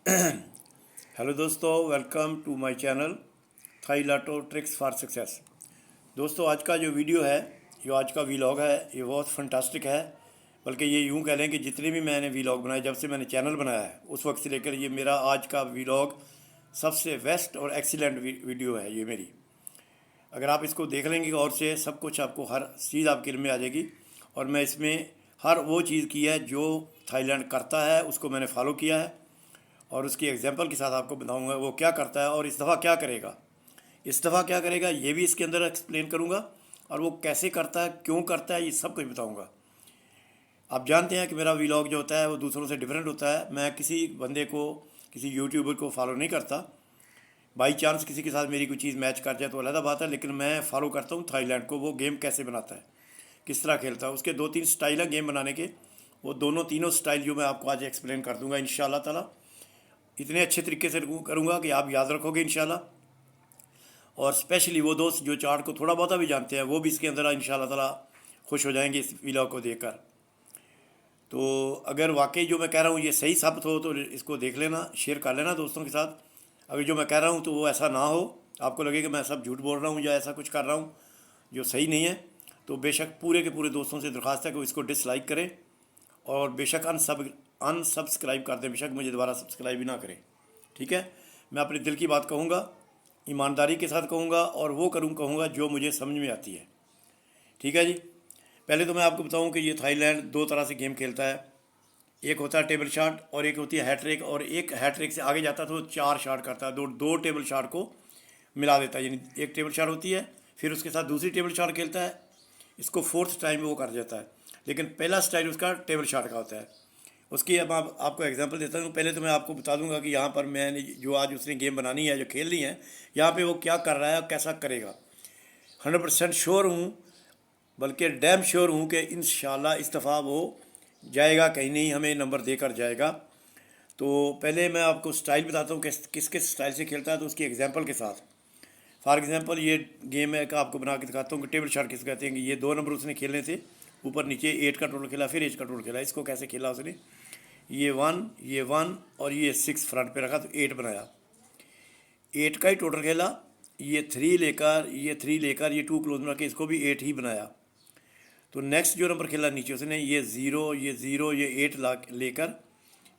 Hello दोस्तों, welcome to my channel Thai lotto tricks for success. दोस्तों, आज का जो वीडियो है, जो आज का वीलॉग है, ये बहुत फंटास्टिक है। बल्कि ये यूँ कह लें कि जितने भी मैंने वीलॉग बनाए जब से मैंने चैनल बनाया है उस वक्त से लेकर ये मेरा आज का वीलॉग सबसे बेस्ट और एक्सीलेंट वीडियो है ये मेरी। अगर आप इसको देख लेंगे और से सब कुछ आपको हर चीज़ आपके में आ जाएगी। और मैं इसमें हर वो चीज़ की है जो थाईलैंड करता है, उसको मैंने फॉलो किया है और उसकी एग्जांपल के साथ आपको बताऊंगा वो क्या करता है और इस दफ़ा क्या करेगा। इस दफ़ा क्या करेगा ये भी इसके अंदर एक्सप्लेन करूंगा, और वो कैसे करता है, क्यों करता है, ये सब कुछ बताऊंगा। आप जानते हैं कि मेरा व्लॉग जो होता है वो दूसरों से डिफरेंट होता है। मैं किसी बंदे को, किसी यूट्यूबर को फॉलो नहीं करता। बाई चांस किसी के साथ मेरी कोई चीज़ मैच कर जाए तो अलग बात है, लेकिन मैं फॉलो करता हूँ थाईलैंड को। वो गेम कैसे बनाता है, किस तरह खेलता है, उसके 2-3 स्टाइल हैं गेम बनाने के। वो दोनों तीनों स्टाइल जो मैं आपको आज एक्सप्लेन कर दूंगा इंशाल्लाह ताला। इतने अच्छे तरीके से करूँगा कि आप याद रखोगे इंशाल्लाह। और स्पेशली वो दोस्त जो चार्ट को थोड़ा बहुत भी जानते हैं वो भी इसके अंदर इंशाल्लाह ताला खुश हो जाएंगे इस व्लॉग को देखकर। तो अगर वाकई जो मैं कह रहा हूँ ये सही साबित हो तो इसको देख लेना, शेयर कर लेना दोस्तों के साथ। अगर जो मैं कह रहा हूँ तो वो ऐसा ना हो, आपको लगे कि मैं सब झूठ बोल रहा हूँ या ऐसा कुछ कर रहा हूँ जो सही नहीं है, तो बेशक पूरे के पूरे दोस्तों से दरख्वास्त है कि वो इसको डिसलाइक करें और बेशक अनसब्सक्राइब कर दें। बेशक मुझे दोबारा सब्सक्राइब भी ना करें, ठीक है। मैं अपने दिल की बात कहूँगा, ईमानदारी के साथ कहूँगा और वो कहूँगा जो मुझे समझ में आती है, ठीक है जी। पहले तो मैं आपको बताऊँ कि ये थाईलैंड दो तरह से गेम खेलता है। एक होता है टेबल शॉट और एक होती है हैट्रिक, और एक हैट्रिक से आगे जाता है तो 4 शॉट करता है। दो दो टेबल शॉट को मिला देता है, यानी एक टेबल शॉट होती है, फिर उसके साथ दूसरी टेबल शॉट खेलता है। इसको फोर्थ टाइम वो कर जाता है, लेकिन पहला स्टाइल उसका टेबल शॉट का होता है। उसकी अब आपको एग्जांपल देता हूँ। पहले तो मैं आपको बता दूंगा कि यहाँ पर मैंने जो आज उसने गेम बनानी है, जो खेलनी है, यहाँ पे वो क्या कर रहा है और कैसा करेगा। 100% श्योर हूँ, बल्कि डैम श्योर हूँ कि इंशाल्लाह इस दफ़ा वो जाएगा कहीं नहीं, हमें नंबर देकर जाएगा। तो पहले मैं आपको स्टाइल बताता हूँ कि किस किस स्टाइल से खेलता है, तो उसकी एग्जांपल के साथ। फॉर एग्जांपल ये गेम है कि आपको बना के दिखाता हूँ कि टेबल शॉट किस कहते हैं। कि ये 2 नंबर उसने खेलने थे, ऊपर नीचे 8 का टोटल खेला, फिर 8 का टोटल खेला। इसको कैसे खेला उसने, ये 1, ये 1 और ये 6 फ्रंट पे रखा तो 8 बनाया। 8 का ही टोटल खेला। ये 3 लेकर, ये 3 लेकर, ये 2 क्लोज में रख के इसको भी 8 ही बनाया। तो नेक्स्ट जो नंबर खेला नीचे उसने, ये 0, ये 0, ये 8 लेकर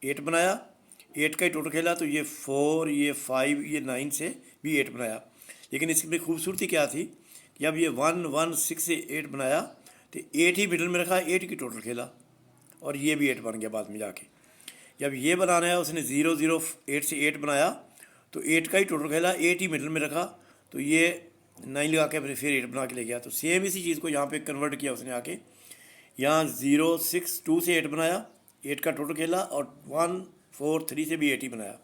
8 बनाया। 8 का ही टोटल खेला तो ये 4, ये 5, ये 9 से भी 8 बनाया। लेकिन इसकी खूबसूरती क्या थी कि अब ये 1, 1, 6 से 8 बनाया तो 8 ही मिडल में रखा, 8 की टोटल खेला और ये भी 8 बन गया बाद में जाके। जब ये बनाना है उसने 0, 0, 8 से 8 बनाया तो 8 का ही टोटल खेला, 8 ही मिडल में रखा तो ये 9 लगा के फिर 8 बना के ले गया। तो सेम इसी चीज़ को यहाँ पे कन्वर्ट किया उसने आके। यहाँ 0, 6, 2 से 8 बनाया, 8 का टोटल खेला और 1, 4, 3 से भी 8 ही बनाया।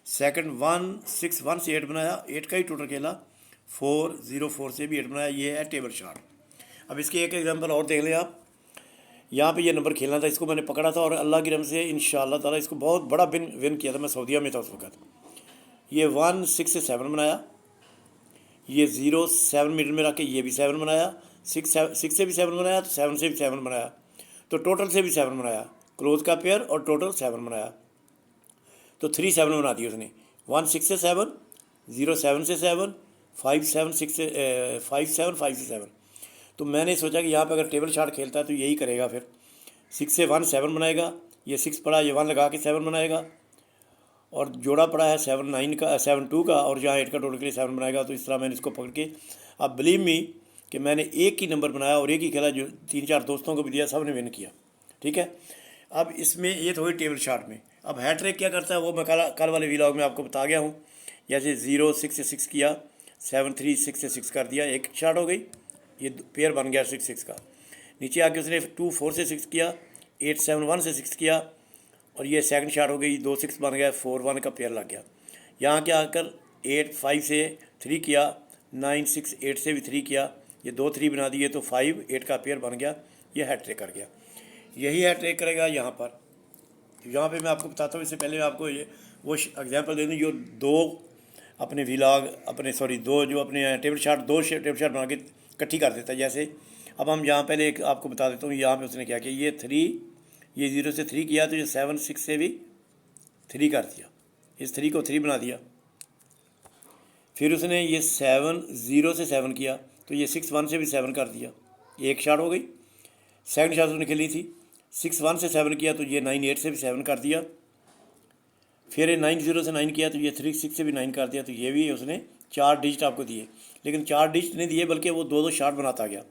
सेकंड 1, 6, 1 से 8 बनाया, 8 का ही टोटल खेला, 4, 0, 4 से भी 8 बनाया। ये है टेबल शॉट। अब इसके एक एग्जांपल और देख लें आप। यहाँ पे ये नंबर खेलना था, इसको मैंने पकड़ा था और अल्लाह की रहम से इंशाअल्लाह ताला इसको बहुत बड़ा विन किया था। मैं सऊदीया में था उस वक्त। ये 1, 6 से 7 बनाया, ये 0, 7 मिडल में रख के ये भी 7 बनाया, 6 से भी 7 बनाया तो 7 से भी 7 बनाया, तो टोटल से भी 7 बनाया, क्लोज का पेयर और टोटल 7 बनाया। तो 3 7 बना दिए उसने। 1, 6 से 7, 0, 7 से 7, 5, 7, 6 से 5, 7, 5 से 7। तो मैंने सोचा कि यहाँ पे अगर टेबल शॉट खेलता है तो यही करेगा। फिर 6 से 1 7 बनाएगा, ये 6 पड़ा, ये 1 लगा के 7 बनाएगा, और जोड़ा पड़ा है 7 9 का, 7 2 का, और जहाँ 8 का टोटल के लिए 7 बनाएगा। तो इस तरह मैंने इसको पकड़ के, अब बिलीव मी कि मैंने एक ही नंबर बनाया और एक ही खेला, जो 3-4 दोस्तों को भी दिया, सब ने विन किया, ठीक है। अब इसमें ये तो हुई टेबल शॉट में। अब हैट्रिक क्या करता है वो मैं कल वाले व्लॉग में आपको बता गया हूँ। जैसे 0, 6 से 6 किया, 7, 3, 6 से 6 कर दिया, एक शॉट हो गई, ये पेयर बन गया 6 6 का। नीचे आके उसने 2, 4 से 6 किया, 8, 7, 1 से 6 किया, और ये सेकंड शॉट हो गई, 2 6 बन गया, 4 1 का पेयर लग गया। यहाँ के आकर 8 5 से 3 किया, 9 6 8 से भी 3 किया, ये 2 3 बना दिए तो 5 8 का पेयर बन गया। ये हैट्रिक कर गया। यही हैट्रिक करेगा यहाँ पर। यहाँ पे मैं आपको बताता हूँ, इससे पहले मैं आपको ये वो एग्जांपल दे दूँ जो दो अपने व्लॉग दो जो अपने टेबल शॉट, 2 टेबल शॉट बना के इकट्ठी कर देता है। जैसे अब हम यहाँ पहले एक आपको बता देता हूँ, यहाँ पे उसने क्या किया, ये 3, ये 0 से 3 किया तो ये 7 6 से भी 3 कर दिया, इस 3 को 3 बना दिया। फिर उसने ये 7 0 से 7 किया तो ये 6 1 से भी 7 कर दिया, एक शॉट हो गई। सेकंड शॉट उसने खेली थी 6 1 से 7 किया तो ये 9 8 से भी 7 कर दिया। फिर 9 0 से 9 किया तो ये 3 6 से भी 9 कर दिया। तो ये भी उसने 4 डिजिट आपको दिए, लेकिन 4 डिजिट नहीं दिए बल्कि वो 2 2 शॉट बनाता गया।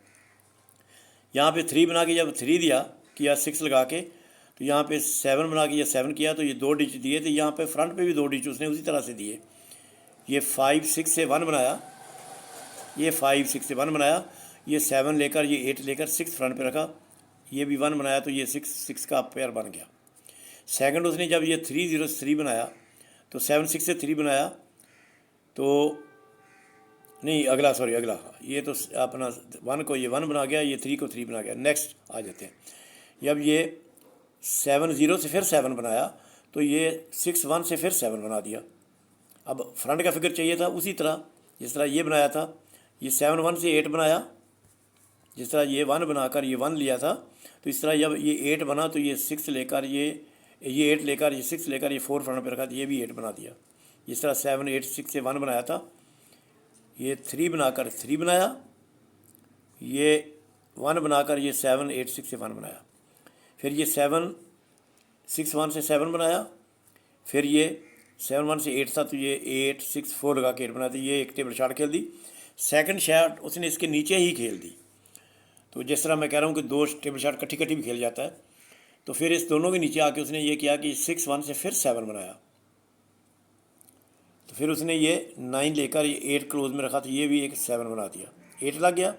यहाँ पे 3 बना के जब 3 दिया किया 6 लगा के, तो यहाँ पे 7 बना के या 7 किया तो ये 2 डिजिट दिए। तो यहाँ पे फ्रंट पे भी 2 डिजिट उसने उसी तरह से दिए। ये 5 6 से 1 बनाया, ये 5 6 से 1 बनाया, ये 7 लेकर ये 8 लेकर 6 फ्रंट पे रखा, ये भी 1 बनाया तो ये 6 6 का पेयर बन गया। सेकंड उसने जब ये 3 0 से 3 बनाया तो 7 6 से 3 बनाया तो नहीं, अगला सॉरी अगला, ये तो अपना 1 को ये 1 बना गया, ये 3 को 3 बना गया। नेक्स्ट आ जाते हैं। जब ये 7 0 से फिर 7 बनाया तो ये 6 1 से फिर 7 बना दिया। अब फ्रंट का फिगर चाहिए था उसी तरह जिस तरह ये बनाया था। ये 7 1 से 8 बनाया, जिस तरह ये 1 बनाकर ये 1 लिया था, तो इस तरह जब ये 8 बना तो ये 6 लेकर ये 8 लेकर ये 6 लेकर ये 4 फ्रंट पे रखा तो ये भी 8 बना दिया। जिस तरह 7 8 6 से 1 बनाया था, ये 3 बनाकर 3 बनाया, ये 1 बनाकर ये 7 8 6 से 1 बनाया। फिर ये 7 6 1 से 7 बनाया, फिर ये 7 1 से 8 था तो ये 8 6 4 लगा के 8 बनाया। तो ये एक टेबल शॉट खेल दी। सेकंड शॉट उसने इसके नीचे ही खेल दी। तो जिस तरह मैं कह रहा हूँ कि 2 टेबल शॉट कट्ठी कट्ठी भी खेल जाता है, तो फिर इस दोनों के नीचे आके उसने ये किया कि 6 1 से फिर 7 बनाया। तो फिर उसने ये 9 लेकर ये 8 क्लोज में रखा तो ये भी एक 7 बना दिया, 8 लग गया।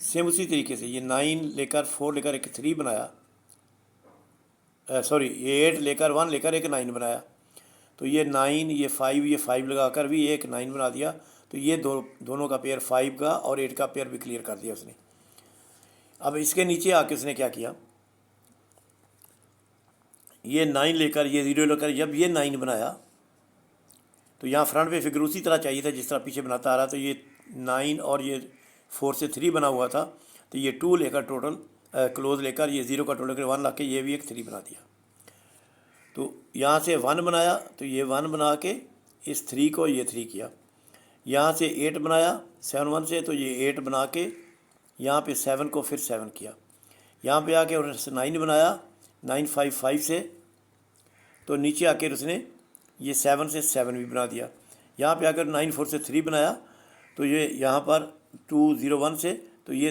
सेम उसी तरीके से ये 9 लेकर 4 लेकर एक 3 बनाया, सॉरी ये 8 लेकर 1 लेकर एक 9 बनाया। तो ये 9 ये 5 लगाकर भी एक 9 बना दिया। तो ये दोनों का पेयर 5 का और 8 का पेयर भी क्लियर कर दिया उसने। अब इसके नीचे आके उसने क्या किया, ये 9 लेकर ये 0 लेकर जब ये 9 बनाया तो यहाँ फ्रंट पे फिगर उसी तरह चाहिए था जिस तरह पीछे बनाता आ रहा। तो ये 9 और ये 4 से 3 बना हुआ था, तो ये 2 लेकर टोटल क्लोज लेकर ये 0 का टोटल लेकर 1 ला के ये भी एक 3 बना दिया। तो यहाँ से 1 बनाया तो ये 1 बना के इस 3 को ये 3 किया। यहाँ से 8 बनाया 7 1 से, तो ये 8 बना के यहाँ पे 7 को फिर 7 किया। यहाँ पे आके और 9 बनाया 9 5 5 से, तो नीचे आके उसने ये 7 से 7 भी बना दिया। यहाँ पे आकर 9 4 से 3 बनाया तो ये यहाँ पर 2 0 1 से, तो ये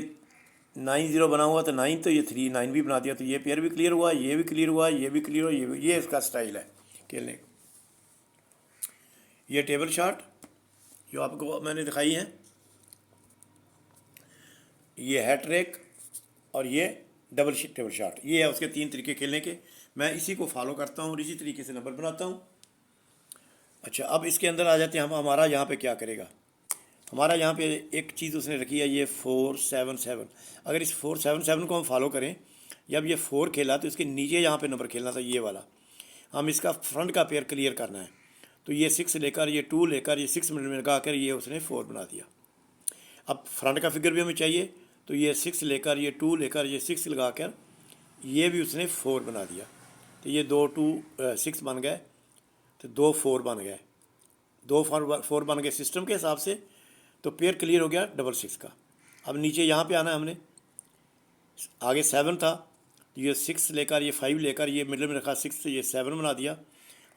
9 0 बना हुआ तो 9, तो ये 3 9 भी बना दिया। तो ये पेयर भी क्लियर हुआ, ये भी क्लियर हुआ, ये भी क्लियर हुआ, ये इसका स्टाइल है खेलने का। ये टेबल शॉट जो आपको मैंने दिखाई है, ये हैट ट्रिक और ये डबल टेबल शॉट, ये है उसके 3 तरीके खेलने के। मैं इसी को फॉलो करता हूँ और इसी तरीके से नंबर बनाता हूँ। अच्छा, अब इसके अंदर आ जाते हैं हम। हमारा यहाँ पे क्या करेगा, हमारा यहाँ पे एक चीज़ उसने रखी है, ये 4 7 7। अगर इस 4 7 7 को हम फॉलो करें, जब ये 4 खेला तो इसके नीचे यहाँ पे नंबर खेलना था, ये वाला। हम इसका फ्रंट का पेयर क्लियर करना है। तो ये 6 लेकर ये 2 लेकर ये 6 मिनट में लगा कर ये उसने 4 बना दिया। अब फ्रंट का फिगर भी हमें चाहिए, तो ये 6 लेकर ये 2 लेकर ये 6 लगा कर ये भी उसने 4 बना दिया। तो ये 2 2 6 बन गए, तो 2 4 बन गए, 2 4 बन गए सिस्टम के हिसाब से। तो पेयर क्लियर हो गया डबल 6 का। अब नीचे यहाँ पे आना है हमने, आगे 7 था तो ये 6 लेकर ये 5 लेकर ये मिडिल में रखा 6 से ये 7 बना दिया।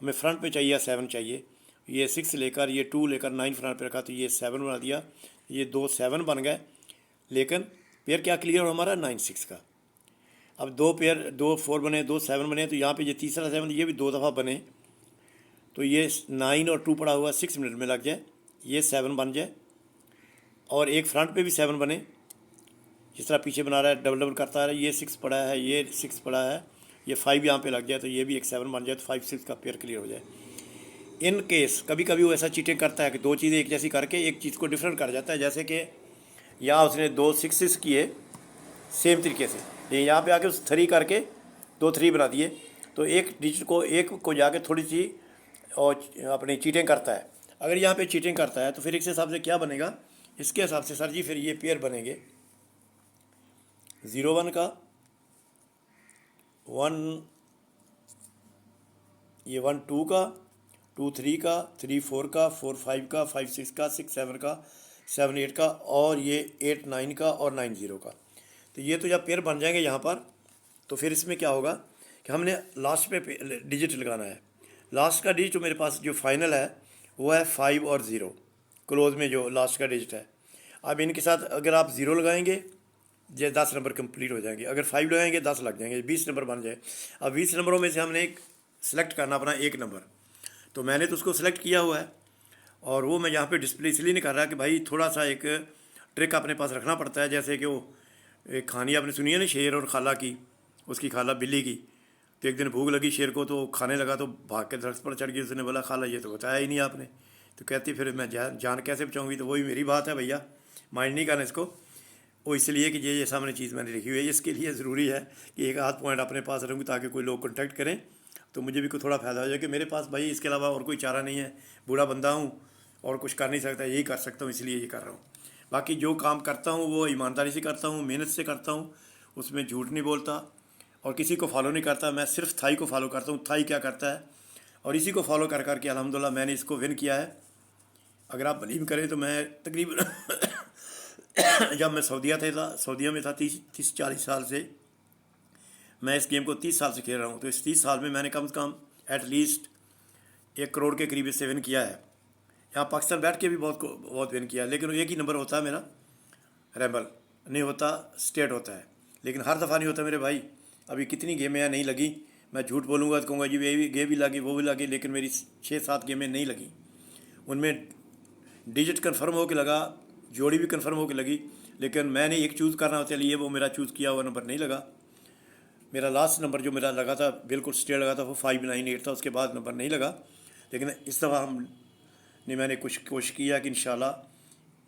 हमें फ्रंट पे चाहिए 7 चाहिए, ये 6 लेकर ये 2 लेकर 9 फ्रंट पे रखा तो ये 7 बना दिया। ये 2 7 बन गए, लेकिन पेयर क्या क्लियर हो हमारा 9 6 का। अब 2 पेयर 2 4 बने, 2 7 बने, तो यहाँ पे ये तीसरा 7 ये भी 2 दफ़ा बने, तो ये 9 और 2 पड़ा हुआ 6 मिनट में लग जाए, ये 7 बन जाए। और एक फ्रंट पे भी 7 बने, जिस तरह पीछे बना रहा है डबल डबल करता है, ये 6 पड़ा है, ये 6 पड़ा है, ये 5 यहाँ पे लग जाए तो ये भी एक 7 बन जाए, तो 5 6 का पेयर क्लियर हो जाए। इन केस कभी कभी वो ऐसा चीटिंग करता है कि 2 चीज़ें एक जैसी करके एक चीज़ को डिफरेंट कर जाता है। जैसे कि यहाँ उसने 2 6 किए सेम तरीके से, लेकिन यहाँ पे आके उस 3 करके 2 3 बना दिए, तो एक डिजिट को एक को जाके थोड़ी सी और अपनी चीटिंग करता है। अगर यहाँ पे चीटिंग करता है तो फिर इस हिसाब से क्या बनेगा, इसके हिसाब से सर जी फिर ये पेयर बनेंगे 0 1 का 1, ये 1 2 का 2 3 का, 3 4 का, 4 5 का, 5 6 का, 6 7 का, 7 8 का, और ये 8 9 का और 9 0 का। तो ये तो जब पेयर बन जाएंगे यहाँ पर, तो फिर इसमें क्या होगा कि हमने लास्ट पे डिजिट लगाना है। लास्ट का डिजिट जो मेरे पास जो फाइनल है वो है 5 और 0, क्लोज में जो लास्ट का डिजिट है। अब इनके साथ अगर आप 0 लगाएंगे, ये 10 नंबर कंप्लीट हो जाएंगे। अगर 5 लगाएंगे 10 लग जाएंगे, 20 नंबर बन जाए। अब 20 नंबरों में से हमने एक सेलेक्ट करना अपना एक नंबर, तो मैंने तो उसको सेलेक्ट किया हुआ है, और वो मैं यहाँ पे डिस्प्ले इसलिए नहीं कर रहा कि भाई थोड़ा सा एक ट्रिक अपने पास रखना पड़ता है। जैसे कि वो एक कहानी आपने सुनी है ना, शेर और खाला की, उसकी खाला बिल्ली की। तो एक दिन भूख लगी शेर को, तो खाने लगा, तो भाग के दरख्त पर चढ़ गई। उसने बोला खाला ये तो बताया ही नहीं आपने। तो कहती फिर मैं जान कैसे बचाऊँगी। तो वही मेरी बात है भैया, माइंड नहीं करना इसको। वो इसलिए कि ये सामने चीज़ मैंने लिखी हुई है, इसके लिए ज़रूरी है कि एक आध पॉइंट अपने पास रखूँ, ताकि कोई लोग कॉन्टैक्ट करें तो मुझे भी कोई थोड़ा फ़ायदा हो जाए कि मेरे पास भाई इसके अलावा और कोई चारा नहीं है। बूढ़ा बंदा हूँ और कुछ कर नहीं सकता, यही कर सकता हूँ, इसलिए ये कर रहा हूँ। बाकी जो काम करता हूँ वो ईमानदारी से करता हूँ, मेहनत से करता हूँ, उसमें झूठ नहीं बोलता और किसी को फॉलो नहीं करता। मैं सिर्फ थाई को फॉलो करता हूँ, थाई क्या करता है, और इसी को फॉलो कर करके अल्हम्दुलिल्लाह मैंने इसको विन किया है। अगर आप बिलीव करें तो मैं तकरीबन जब मैं सऊदीया में था 30-40 साल से मैं इस गेम को 30 साल से खेल रहा हूँ। तो इस 30 साल में मैंने कम से कम एटलीस्ट 1 करोड़ के करीब इससे विन किया है। यहाँ पाकिस्तान बैठ के भी बहुत विन किया है, लेकिन एक ही नंबर होता है मेरा, रेबल नहीं होता, स्टेट होता है। लेकिन हर दफ़ा नहीं होता मेरे भाई। अभी कितनी गेमें हैं नहीं लगी, मैं झूठ बोलूँगा तो कहूँगा जी ये भी गेम भी लगी, वो भी लगी, लेकिन मेरी 6-7 गेमें नहीं लगी। उनमें डिजिट कन्फर्म हो के लगा, जोड़ी भी कन्फर्म हो के लगी, लेकिन मैंने एक चूज़ करना चलिए वो मेरा चूज़ किया हुआ नंबर नहीं लगा। मेरा लास्ट नंबर जो मेरा लगा था बिल्कुल स्ट्रेट लगा था वो 598 था, उसके बाद नंबर नहीं लगा। लेकिन इस दफ़ा मैंने कुछ कोशिश किया कि इंशाल्लाह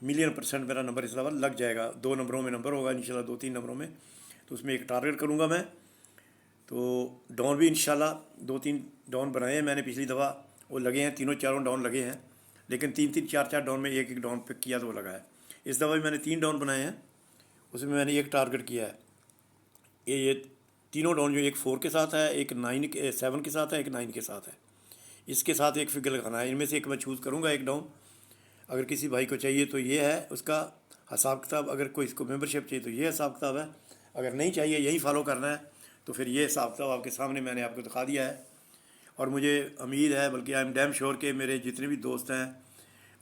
$1,000,000% मेरा नंबर इस दफ़ा लग जाएगा। 2 नंबरों में नंबर होगा इंशाल्लाह, 2-3 नंबरों में। तो उसमें एक टारगेट करूँगा मैं। तो डाउन भी इंशाल्लाह 2-3 डाउन बनाए हैं मैंने पिछली दफ़ा, वो लगे हैं, तीनों चारों डाउन लगे हैं। लेकिन 3-3 4-4 डाउन में एक डाउन पिक किया तो वो लगा है। इस दफ़ा भी मैंने 3 डाउन बनाए हैं, उसमें मैंने एक टारगेट किया है। ये तीनों डाउन जो एक 4 के साथ है, एक 7 के साथ है, एक 9 के साथ है। इसके साथ एक फिगर लगाना है, इनमें से एक मैं चूज़ करूँगा एक डाउन। अगर किसी भाई को चाहिए तो ये है उसका हिसाब किताब, अगर कोई इसको मेंबरशिप चाहिए तो ये हिसाब किताब है, अगर नहीं चाहिए यही फॉलो करना है तो फिर ये हिसाब किताब आपके सामने मैंने आपको दिखा दिया है। और मुझे उम्मीद है, बल्कि आई एम डैम श्योर के मेरे जितने भी दोस्त हैं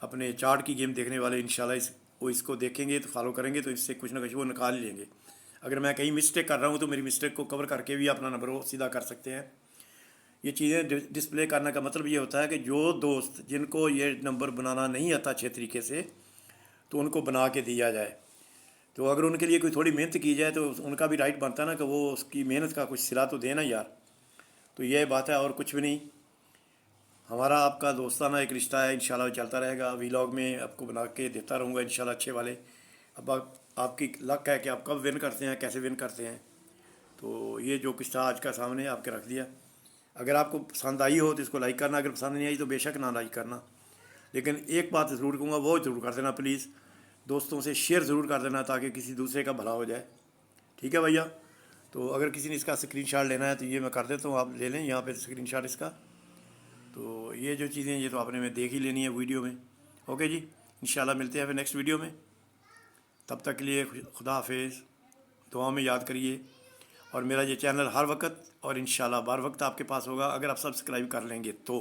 अपने चार्ट की गेम देखने वाले, इंशाल्लाह वो इसको देखेंगे तो फॉलो करेंगे तो इससे कुछ ना कुछ वो निकाल ही लेंगे। अगर मैं कहीं मिस्टेक कर रहा हूँ तो मेरी मिस्टेक को कवर करके भी अपना नंबर वो सीधा कर सकते हैं। ये चीज़ें डिस्प्ले करने का मतलब ये होता है कि जो दोस्त जिनको ये नंबर बनाना नहीं आता अच्छे तरीके से, तो उनको बना के दिया जाए। तो अगर उनके लिए कोई थोड़ी मेहनत की जाए तो उनका भी राइट बनता है ना कि वो उसकी मेहनत का कुछ सिला तो देना यार। तो ये बात है और कुछ भी नहीं। हमारा आपका दोस्ताना एक रिश्ता है, इंशाल्लाह चलता रहेगा। वीलॉग में आपको बना के देता रहूँगा इंशाल्लाह अच्छे वाले। अब आपकी लक है कि आप कब विन करते हैं, कैसे विन करते हैं। तो ये जो कुछ था आज का सामने आपके रख दिया। अगर आपको पसंद आई हो तो इसको लाइक करना, अगर पसंद नहीं आई तो बेशक ना लाइक करना। लेकिन एक बात ज़रूर कहूँगा, वो ज़रूर कर देना प्लीज़, दोस्तों से शेयर ज़रूर कर देना ताकि किसी दूसरे का भला हो जाए। ठीक है भैया। तो अगर किसी ने इसका स्क्रीनशॉट लेना है तो ये मैं कर देता हूँ, आप ले लें यहाँ पे स्क्रीनशॉट इसका। तो ये जो चीज़ें ये तो आपने में देख ही लेनी है वीडियो में। ओके जी, इंशाल्लाह मिलते हैं फिर नेक्स्ट वीडियो में। तब तक के लिए खुदा हाफिज़, दुआ में याद करिए। और मेरा ये चैनल हर वक्त और इंशाल्लाह बार वक्त आपके पास होगा अगर आप सब्सक्राइब कर लेंगे तो।